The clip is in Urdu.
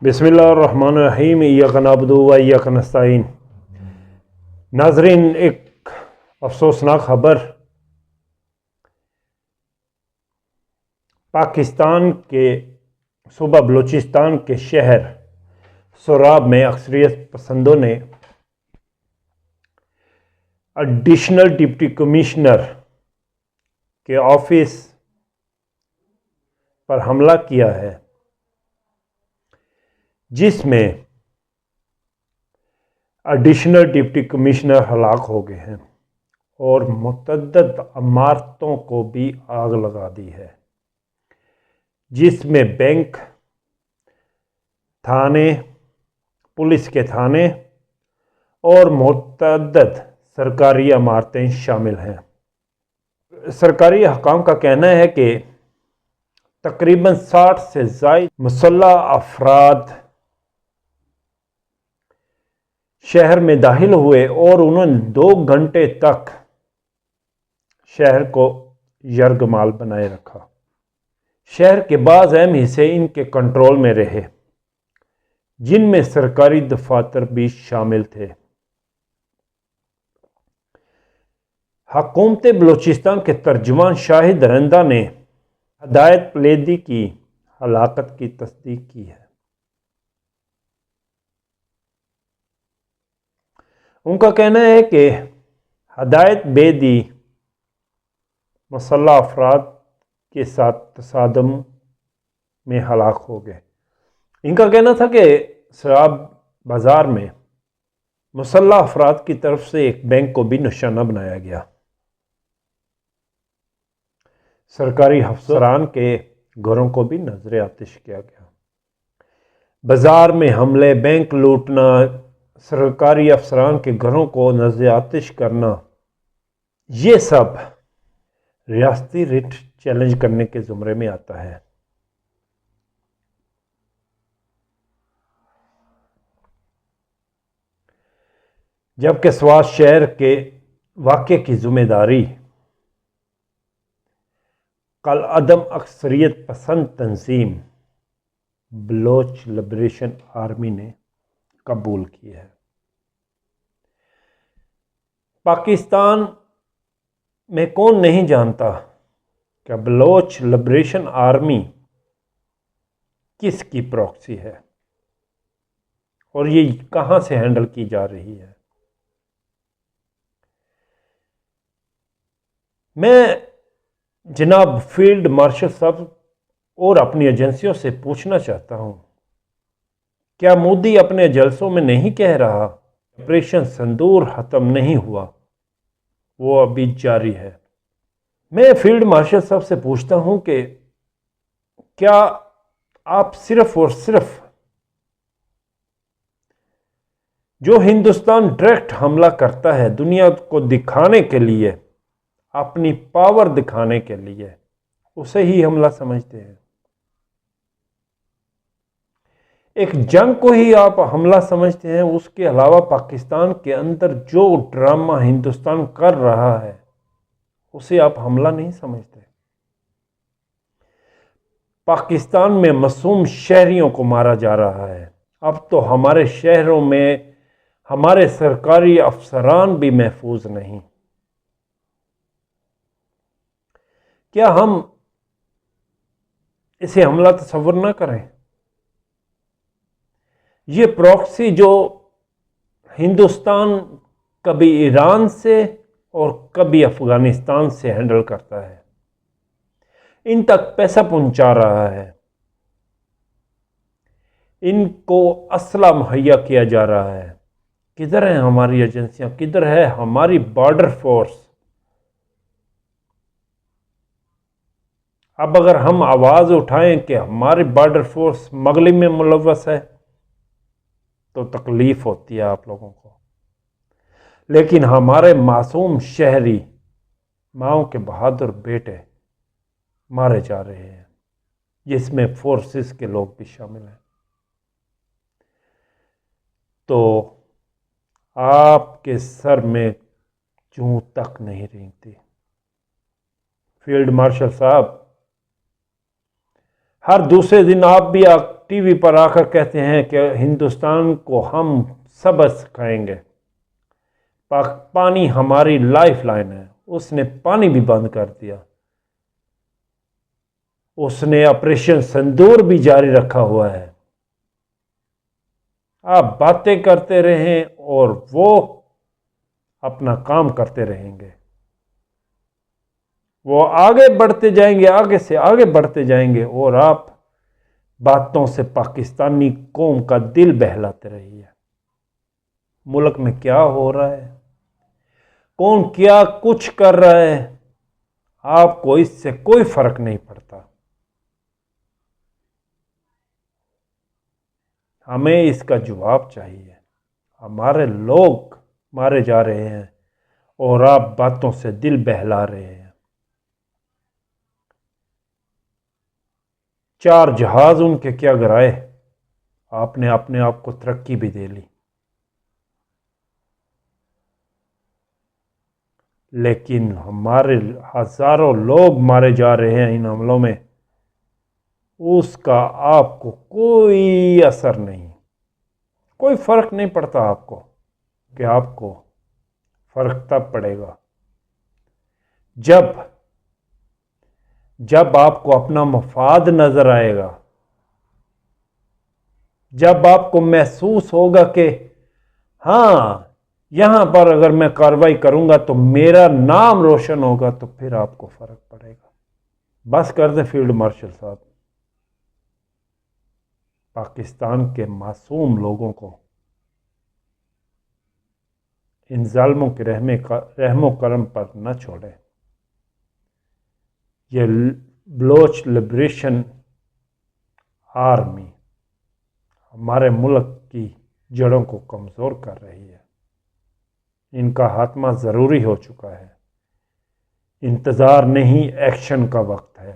بسم اللہ الرحمن الرحیم، ایاک نعبد و ایاک نستعین۔ ناظرین، ایک افسوسناک خبر پاکستان کے صوبہ بلوچستان کے شہر سوراب میں اکثریت پسندوں نے ایڈیشنل ڈپٹی کمشنر کے آفس پر حملہ کیا ہے، جس میں ایڈیشنل ڈپٹی کمشنر ہلاک ہو گئے ہیں اور متعدد عمارتوں کو بھی آگ لگا دی ہے، جس میں بینک، تھانے، پولیس کے تھانے اور متعدد سرکاری عمارتیں شامل ہیں۔ سرکاری حکام کا کہنا ہے کہ تقریباً 60 سے زائد مسلح افراد شہر میں داخل ہوئے اور انہوں نے 2 گھنٹے تک شہر کو یرغمال بنائے رکھا۔ شہر کے بعض اہم حصے ان کے کنٹرول میں رہے، جن میں سرکاری دفاتر بھی شامل تھے۔ حکومت بلوچستان کے ترجمان شاہد رندہ نے ہدایت پلیدی کی ہلاکت کی تصدیق کی ہے۔ ان کا کہنا ہے کہ ہدایت بیدی مسلح افراد کے ساتھ تصادم میں ہلاک ہو گئے۔ ان کا کہنا تھا کہ سوراب بازار میں مسلح افراد کی طرف سے ایک بینک کو بھی نشانہ بنایا گیا۔ سرکاری افسران کے گھروں کو بھی نذر آتش کیا گیا۔ بازار میں حملے، بینک لوٹنا، سرکاری افسران کے گھروں کو نذر آتش کرنا، یہ سب ریاستی رٹ چیلنج کرنے کے زمرے میں آتا ہے۔ جبکہ سواس شہر کے واقعے کی ذمہ داری کالعدم اکثریت پسند تنظیم بلوچ لبریشن آرمی نے قبول کی ہے۔ پاکستان میں کون نہیں جانتا کہ بلوچ لبریشن آرمی کس کی پراکسی ہے اور یہ کہاں سے ہینڈل کی جا رہی ہے۔ میں جناب فیلڈ مارشل صاحب اور اپنی ایجنسیوں سے پوچھنا چاہتا ہوں، کیا مودی اپنے جلسوں میں نہیں کہہ رہا آپریشن سندور ختم نہیں ہوا، وہ ابھی جاری ہے؟ میں فیلڈ مارشل صاحب سے پوچھتا ہوں کہ کیا آپ صرف اور صرف جو ہندوستان ڈائریکٹ حملہ کرتا ہے دنیا کو دکھانے کے لیے، اپنی پاور دکھانے کے لیے، اسے ہی حملہ سمجھتے ہیں؟ ایک جنگ کو ہی آپ حملہ سمجھتے ہیں؟ اس کے علاوہ پاکستان کے اندر جو ڈرامہ ہندوستان کر رہا ہے اسے آپ حملہ نہیں سمجھتے؟ پاکستان میں معصوم شہریوں کو مارا جا رہا ہے، اب تو ہمارے شہروں میں ہمارے سرکاری افسران بھی محفوظ نہیں۔ کیا ہم اسے حملہ تصور نہ کریں؟ یہ پراکسی جو ہندوستان کبھی ایران سے اور کبھی افغانستان سے ہینڈل کرتا ہے، ان تک پیسہ پہنچا رہا ہے، ان کو اسلحہ مہیا کیا جا رہا ہے، کدھر ہیں ہماری ایجنسیاں؟ کدھر ہے ہماری بارڈر فورس؟ اب اگر ہم آواز اٹھائیں کہ ہماری بارڈر فورس مغلب میں ملوث ہے تو تکلیف ہوتی ہے آپ لوگوں کو، لیکن ہمارے معصوم شہری، ماؤں کے بہادر بیٹے مارے جا رہے ہیں، جس میں فورسز کے لوگ بھی شامل ہیں۔ تو آپ کے سر میں جوں تک نہیں رینگتی۔ فیلڈ مارشل صاحب، ہر دوسرے دن آپ بھی ٹی وی پر آ کر کہتے ہیں کہ ہندوستان کو ہم سبق سکھائیں گے، پانی ہماری لائف لائن ہے، اس نے پانی بھی بند کر دیا، اس نے آپریشن سندور بھی جاری رکھا ہوا ہے۔ آپ باتیں کرتے رہیں اور وہ اپنا کام کرتے رہیں گے، وہ آگے بڑھتے جائیں گے، آگے سے آگے بڑھتے جائیں گے، اور آپ باتوں سے پاکستانی قوم کا دل بہلاتے رہیے۔ ملک میں کیا ہو رہا ہے، کون کیا کچھ کر رہا ہے، آپ کو اس سے کوئی فرق نہیں پڑتا۔ ہمیں اس کا جواب چاہیے۔ ہمارے لوگ مارے جا رہے ہیں اور آپ باتوں سے دل بہلا رہے ہیں۔ 4 جہاز ان کے کیا گرائے، آپ نے اپنے آپ کو ترقی بھی دے لی، لیکن ہمارے ہزاروں لوگ مارے جا رہے ہیں ان حملوں میں، اس کا آپ کو کوئی اثر نہیں، کوئی فرق نہیں پڑتا آپ کو، کہ آپ کو فرق تب پڑے گا جب آپ کو اپنا مفاد نظر آئے گا، جب آپ کو محسوس ہوگا کہ ہاں یہاں پر اگر میں کارروائی کروں گا تو میرا نام روشن ہوگا، تو پھر آپ کو فرق پڑے گا۔ بس کر دیں فیلڈ مارشل صاحب، پاکستان کے معصوم لوگوں کو ان ظالموں کے رحم و کرم پر نہ چھوڑیں۔ یہ بلوچ لبریشن آرمی ہمارے ملک کی جڑوں کو کمزور کر رہی ہے، ان کا خاتمہ ضروری ہو چکا ہے۔ انتظار نہیں، ایکشن کا وقت ہے۔